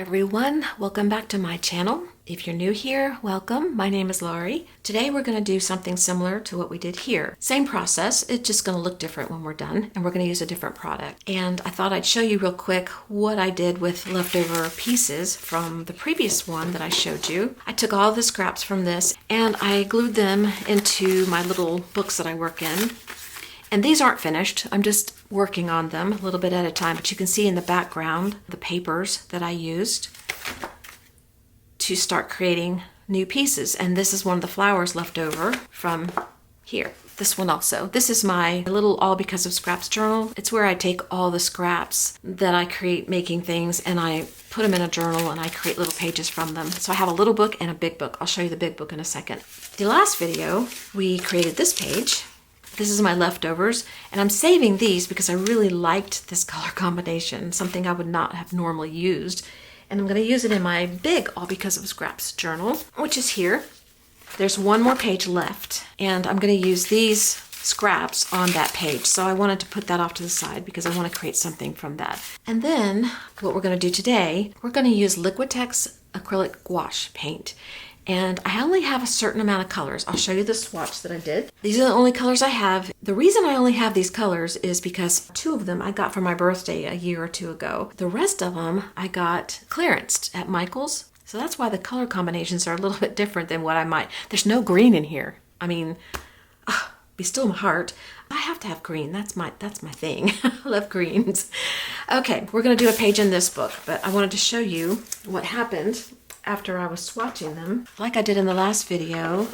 everyone, welcome back to my channel. If you're new here, welcome. My name is Laurie. Today we're going to do something similar to what we did here. Same process, it's just going to look different when we're done, and we're going to use a different product. And I thought I'd show you real quick what I did with leftover pieces from the previous one that I showed you. I took all the scraps from this and I glued them into my little books that I work in. And these aren't finished. I'm just working on them a little bit at a time, but you can see in the background the papers that I used to start creating new pieces. And this is one of the flowers left over from here. This one also. This is my little All Because of Scraps journal. It's where I take all the scraps that I create making things and I put them in a journal and I create little pages from them. So I have a little book and a big book. I'll show you the big book in a second. The last video, we created this page. This is my leftovers, and I'm saving these because I really liked this color combination, something I would not have normally used. And I'm going to use it in my big All Because of Scraps journal, which is here. There's one more page left, and I'm going to use these scraps on that page. So I wanted to put that off to the side because I want to create something from that. And then what we're going to do today, we're going to use Liquitex Acrylic Gouache paint. And I only have a certain amount of colors. I'll show you the swatch that I did. These are the only colors I have. The reason I only have these colors is because 2 of them I got for my birthday a year or 2 ago. The rest of them I got clearanced at Michael's. So that's why the color combinations are a little bit different than what I might. There's no green in here. I mean, be still my heart. I have to have green. That's my thing. I love greens. Okay, we're gonna do a page in this book, but I wanted to show you what happened after I was swatching them. Like I did in the last video,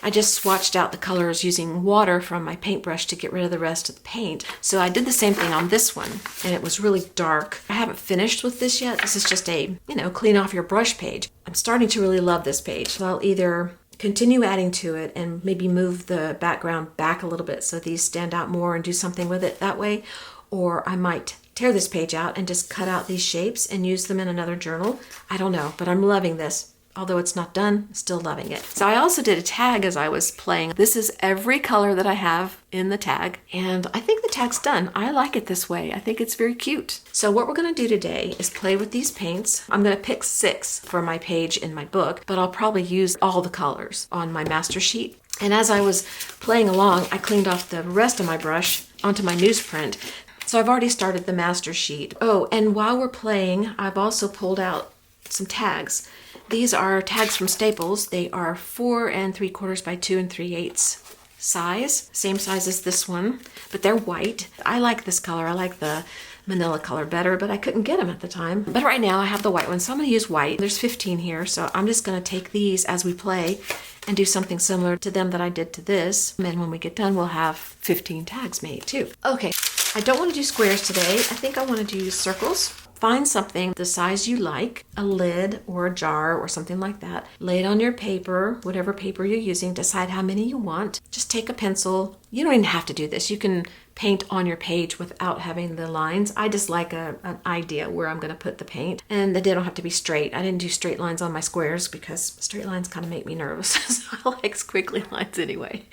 I just swatched out the colors using water from my paintbrush to get rid of the rest of the paint. So I did the same thing on this one, and it was really dark. I haven't finished with this yet. This is just a, clean off your brush page. I'm starting to really love this page. So I'll either continue adding to it and maybe move the background back a little bit so these stand out more and do something with it that way, or I might tear this page out and just cut out these shapes and use them in another journal. I don't know, but I'm loving this. Although it's not done, still loving it. So I also did a tag as I was playing. This is every color that I have in the tag, and I think the tag's done. I like it this way. I think it's very cute. So what we're gonna do today is play with these paints. I'm gonna pick 6 for my page in my book, but I'll probably use all the colors on my master sheet. And as I was playing along, I cleaned off the rest of my brush onto my newsprint. So I've already started the master sheet. Oh, and while we're playing, I've also pulled out some tags. These are tags from Staples. They are 4 3/4 by 2 3/8 size. Same size as this one, but they're white. I like this color. I like the manila color better, but I couldn't get them at the time. But right now I have the white one, so I'm gonna use white. There's 15 here, so I'm just gonna take these as we play and do something similar to them that I did to this. And then when we get done, we'll have 15 tags made too. Okay. I don't want to do squares today. I think I want to do circles. Find something the size you like, a lid or a jar or something like that. Lay it on your paper, whatever paper you're using. Decide how many you want. Just take a pencil. You don't even have to do this. You can paint on your page without having the lines. I just like an idea where I'm going to put the paint. And they don't have to be straight. I didn't do straight lines on my squares because straight lines kind of make me nervous. So I like squiggly lines anyway.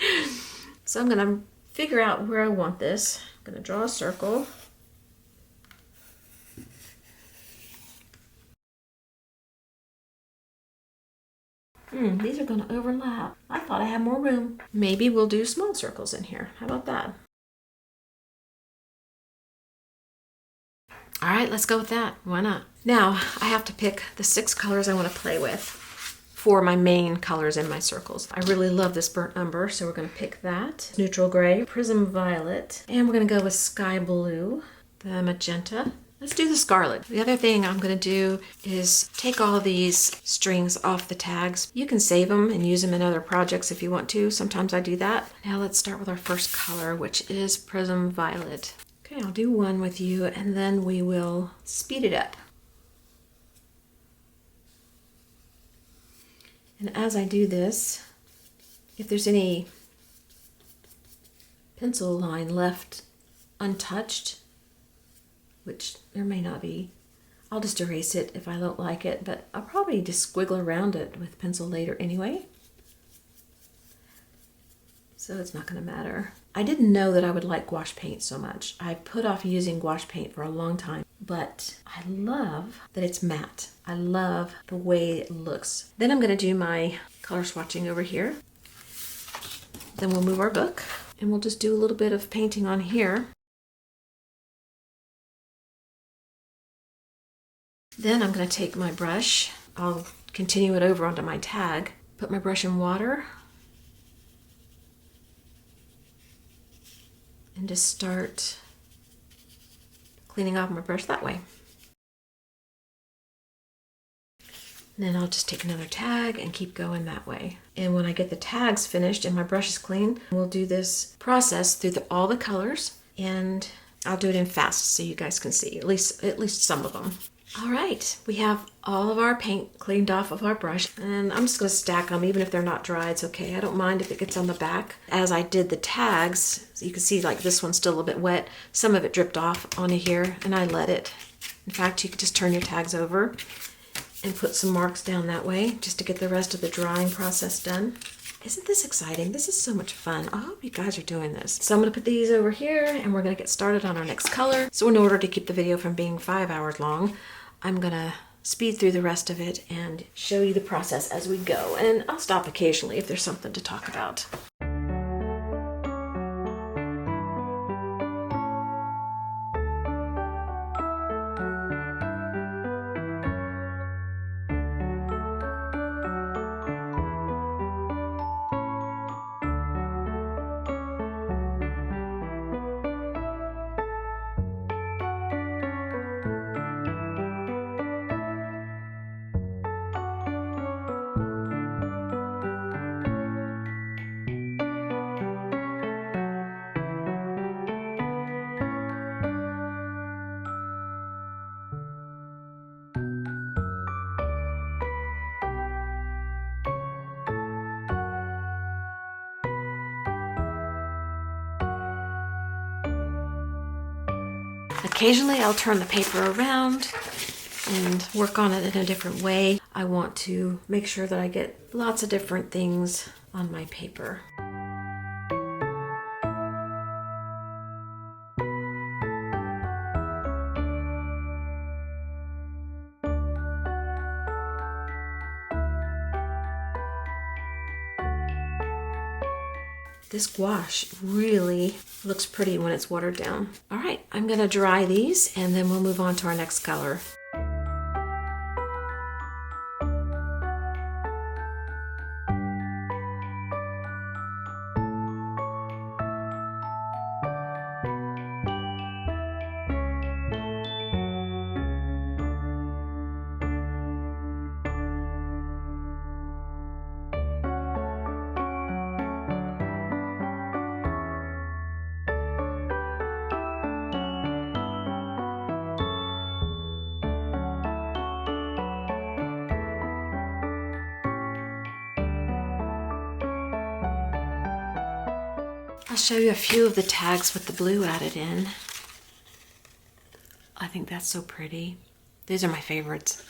So I'm going to figure out where I want this. I'm going to draw a circle. These are going to overlap. I thought I had more room. Maybe we'll do small circles in here. How about that? All right, let's go with that. Why not? Now, I have to pick the 6 colors I want to play with for my main colors in my circles. I really love this burnt umber, so we're going to pick that. Neutral gray, prism violet, and we're going to go with sky blue, the magenta. Let's do the scarlet. The other thing I'm going to do is take all these strings off the tags. You can save them and use them in other projects if you want to. Sometimes I do that. Now let's start with our first color, which is prism violet. Okay, I'll do one with you and then we will speed it up. And as I do this, if there's any pencil line left untouched, which there may not be, I'll just erase it if I don't like it, but I'll probably just squiggle around it with pencil later anyway. So it's not going to matter. I didn't know that I would like gouache paint so much. I've put off using gouache paint for a long time, but I love that it's matte. I love the way it looks. Then I'm gonna do my color swatching over here. Then we'll move our book and we'll just do a little bit of painting on here. Then I'm gonna take my brush. I'll continue it over onto my tag. Put my brush in water. And just start cleaning off my brush that way. And then I'll just take another tag and keep going that way. And when I get the tags finished and my brush is clean, we'll do this process through all the colors, and I'll do it in fast so you guys can see, at least some of them. All right, we have all of our paint cleaned off of our brush, and I'm just gonna stack them. Even if they're not dry, it's okay. I don't mind if it gets on the back. As I did the tags, so you can see like this one's still a little bit wet. Some of it dripped off onto here, and I let it. In fact, you could just turn your tags over and put some marks down that way just to get the rest of the drying process done. Isn't this exciting? This is so much fun. I hope you guys are doing this. So I'm gonna put these over here and we're gonna get started on our next color. So in order to keep the video from being 5 hours long, I'm gonna speed through the rest of it and show you the process as we go. And I'll stop occasionally if there's something to talk about. Occasionally I'll turn the paper around and work on it in a different way. I want to make sure that I get lots of different things on my paper. This gouache really looks pretty when it's watered down. All right, I'm gonna dry these and then we'll move on to our next color. I'll show you a few of the tags with the blue added in. I think that's so pretty. These are my favorites.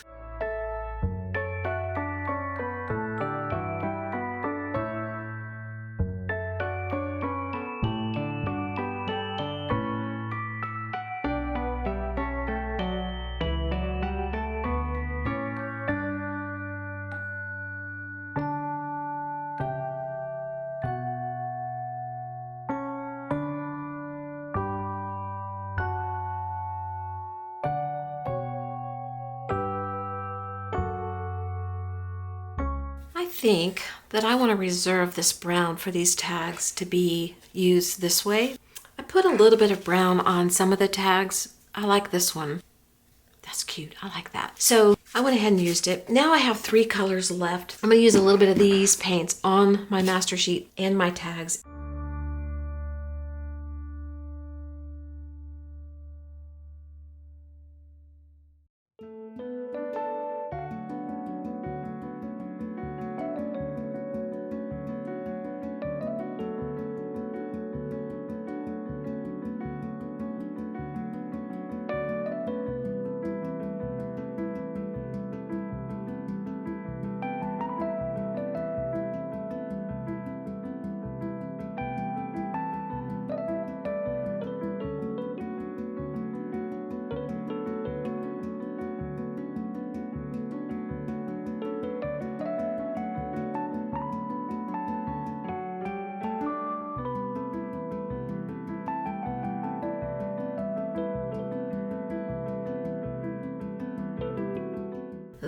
I think that I want to reserve this brown for these tags to be used this way. I put a little bit of brown on some of the tags. I like this one. That's cute. I like that. So I went ahead and used it. Now I have 3 colors left. I'm going to use a little bit of these paints on my master sheet and my tags.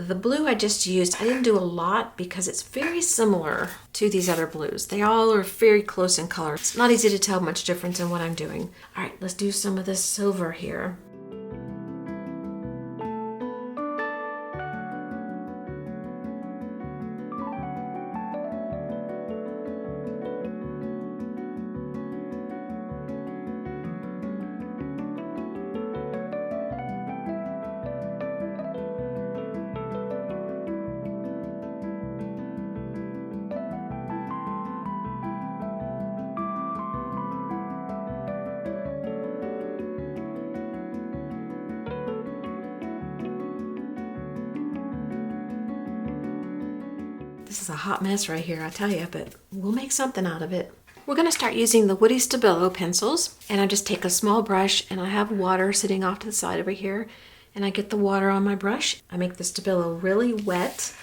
The blue I just used, I didn't do a lot because it's very similar to these other blues. They all are very close in color. It's not easy to tell much difference in what I'm doing. All right, let's do some of this silver here. This is a hot mess right here, I tell you, but we'll make something out of it. We're going to start using the Woody Stabilo pencils, and I just take a small brush and I have water sitting off to the side over here, and I get the water on my brush. I make the Stabilo really wet.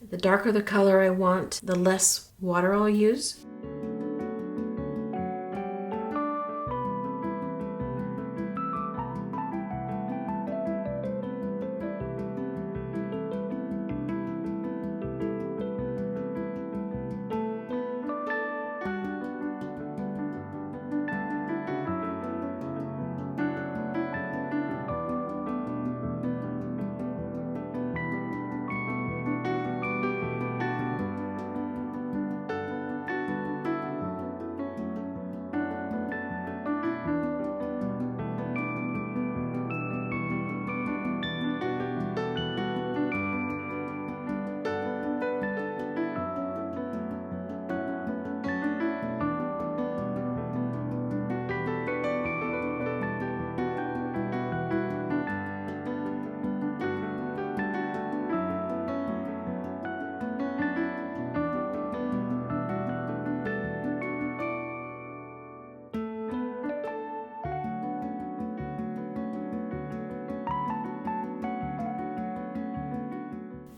The darker the color I want, the less water I'll use.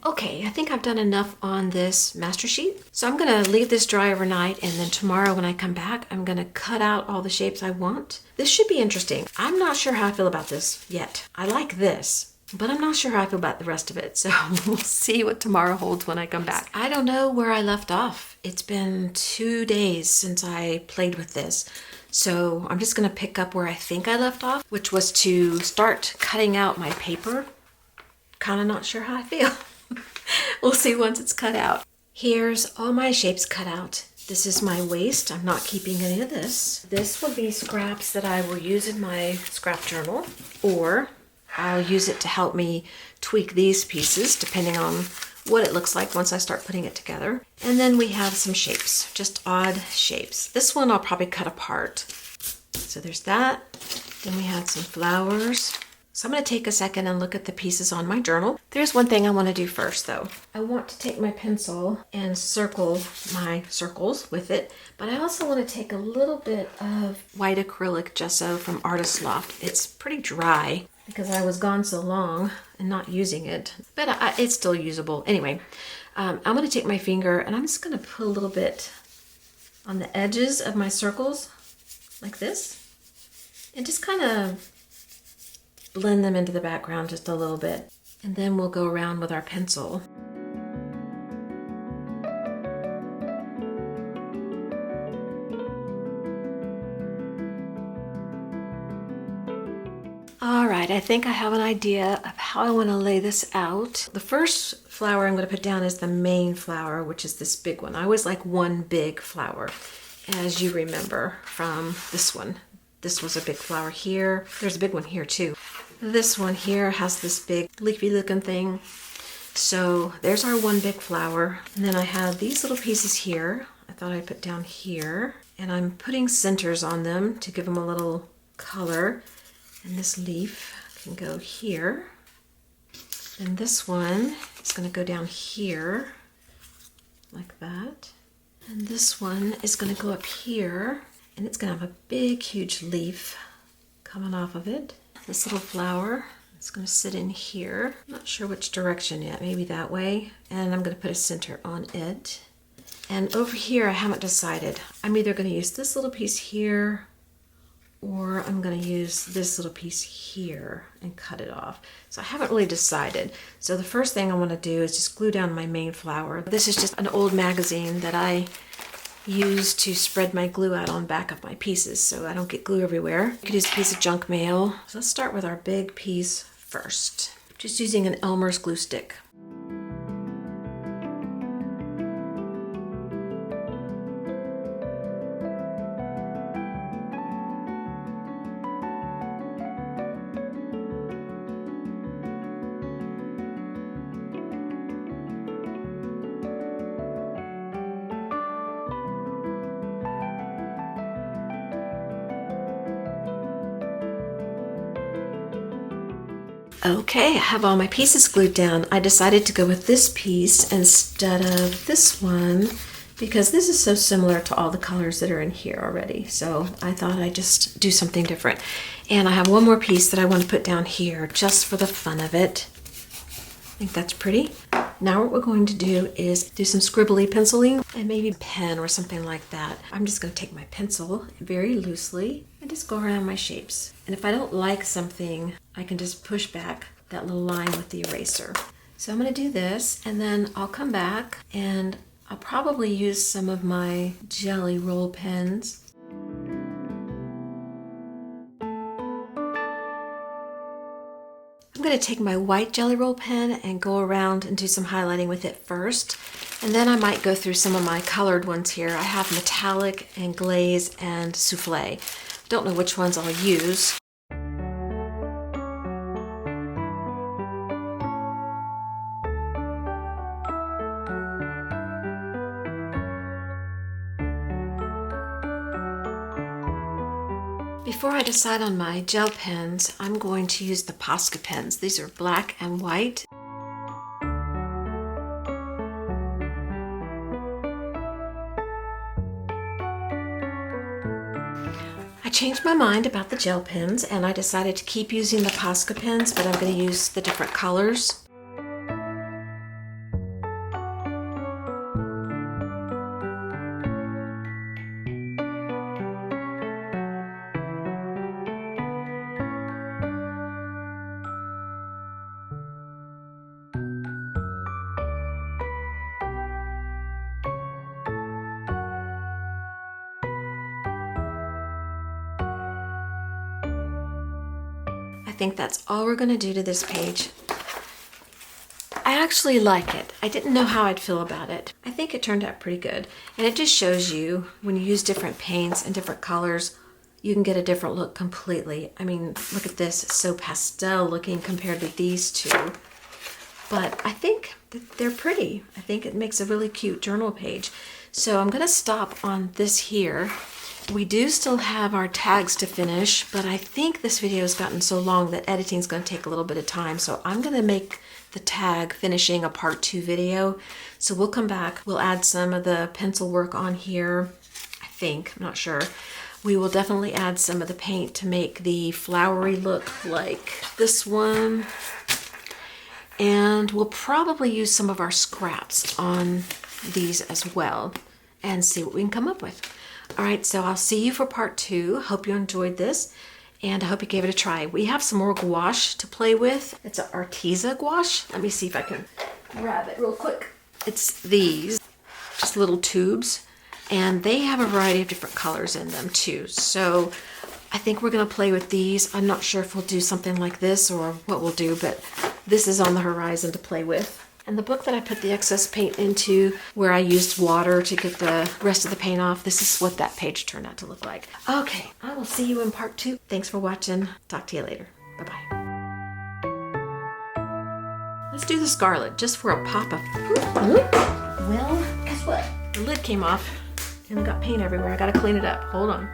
Okay, I think I've done enough on this master sheet. So I'm gonna leave this dry overnight, and then tomorrow when I come back, I'm gonna cut out all the shapes I want. This should be interesting. I'm not sure how I feel about this yet. I like this, but I'm not sure how I feel about the rest of it. So we'll see what tomorrow holds when I come back. I don't know where I left off. It's been 2 days since I played with this. So I'm just gonna pick up where I think I left off, which was to start cutting out my paper. Kinda not sure how I feel. We'll see once it's cut out. Here's all my shapes cut out. This is my waste. I'm not keeping any of this. This will be scraps that I will use in my scrap journal, or I'll use it to help me tweak these pieces depending on what it looks like once I start putting it together. And then we have some shapes, just odd shapes. This one I'll probably cut apart. So there's that. Then we have some flowers. So I'm going to take a second and look at the pieces on my journal. There's one thing I want to do first though. I want to take my pencil and circle my circles with it, but I also want to take a little bit of white acrylic gesso from Artist Loft. It's pretty dry because I was gone so long and not using it, but it's still usable. Anyway, I'm going to take my finger and I'm just going to put a little bit on the edges of my circles like this and just kind of blend them into the background just a little bit. And then we'll go around with our pencil. All right, I think I have an idea of how I want to lay this out. The first flower I'm going to put down is the main flower, which is this big one. I always like one big flower, as you remember from this one. This was a big flower here. There's a big one here too. This one here has this big leafy looking thing. So there's our one big flower. And then I have these little pieces here. I thought I'd put down here. And I'm putting centers on them to give them a little color. And this leaf can go here. And this one is going to go down here like that. And this one is going to go up here. And it's going to have a big, huge leaf coming off of it. This little flower is going to sit in here. I'm not sure which direction yet, maybe that way. And I'm going to put a center on it. And over here, I haven't decided. I'm either going to use this little piece here or I'm going to use this little piece here and cut it off. So I haven't really decided. So the first thing I want to do is just glue down my main flower. This is just an old magazine that I use to spread my glue out on back of my pieces so I don't get glue everywhere. You could use a piece of junk mail. So let's start with our big piece first. Just using an Elmer's glue stick. Okay, I have all my pieces glued down. I decided to go with this piece instead of this one because this is so similar to all the colors that are in here already. So I thought I'd just do something different. And I have one more piece that I want to put down here just for the fun of it. I think that's pretty. Now what we're going to do is do some scribbly penciling and maybe a pen or something like that. I'm just going to take my pencil very loosely and just go around my shapes. And if I don't like something, I can just push back that little line with the eraser. So I'm going to do this and then I'll come back and I'll probably use some of my jelly roll pens. I'm going to take my white jelly roll pen and go around and do some highlighting with it first. And then I might go through some of my colored ones here. I have metallic and glaze and souffle. Don't know which ones I'll use. Before I decide on my gel pens, I'm going to use the Posca pens. These are black and white. I changed my mind about the gel pens and I decided to keep using the Posca pens, but I'm going to use the different colors. I think that's all we're going to do to this page. I actually like it. I didn't know how I'd feel about it. I think it turned out pretty good. And it just shows you when you use different paints and different colors, you can get a different look completely. I mean, look at this. It's so pastel looking compared to these two. But I think that they're pretty. I think it makes a really cute journal page. So I'm going to stop on this here. We do still have our tags to finish, but I think this video has gotten so long that editing is going to take a little bit of time. So I'm going to make the tag finishing a part 2 video. So we'll come back. We'll add some of the pencil work on here. I think, I'm not sure. We will definitely add some of the paint to make the flowery look like this one. And we'll probably use some of our scraps on these as well and see what we can come up with. All right, so I'll see you for part 2. Hope you enjoyed this, and I hope you gave it a try. We have some more gouache to play with. It's an Arteza gouache. Let me see if I can grab it real quick. It's these, just little tubes, and they have a variety of different colors in them too. So I think we're gonna play with these. I'm not sure if we'll do something like this or what we'll do, but this is on the horizon to play with. And the book that I put the excess paint into, where I used water to get the rest of the paint off, this is what that page turned out to look like. Okay, I will see you in part 2. Thanks for watching. Talk to you later. Bye-bye. Let's do the scarlet, just for a pop of... Well, guess what? The lid came off and got paint everywhere. I gotta clean it up. Hold on.